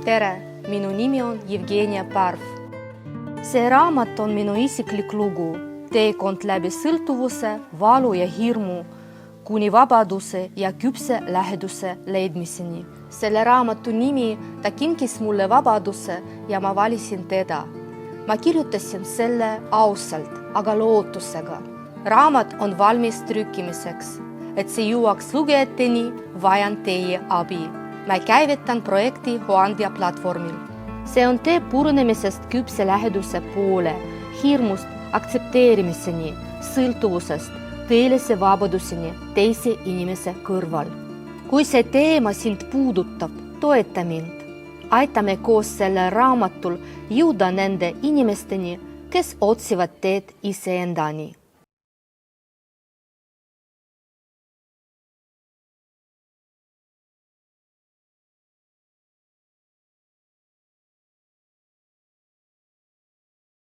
tere, minu nimi on Jevgenia Parv. See raamat on minu isiklik lugu, teekond läbi sõltuvuse, valu ja hirmu, kuni vabaduse ja küpse läheduse leidmiseni. Selle raamatu nimi, ta kinkis mulle vabaduse ja ma valisin teda. Ma kirjutasin selle ausalt, aga lootusega. Raamat on valmis trükkimiseks. Et see jõuaks lugejateni, vajan teie abi. Ma käivitan projekti Hoandja platvormil. See on tee purunemisest küpse läheduse poole, hirmust aktsepteerimiseni, sõltuvusest, tõelise vabaduseni teise inimese kõrval. Kui see teema sind puudutab, toeta mind. Aitame koos selle raamatul jõuda nende inimesteni, kes otsivad teed iseendani.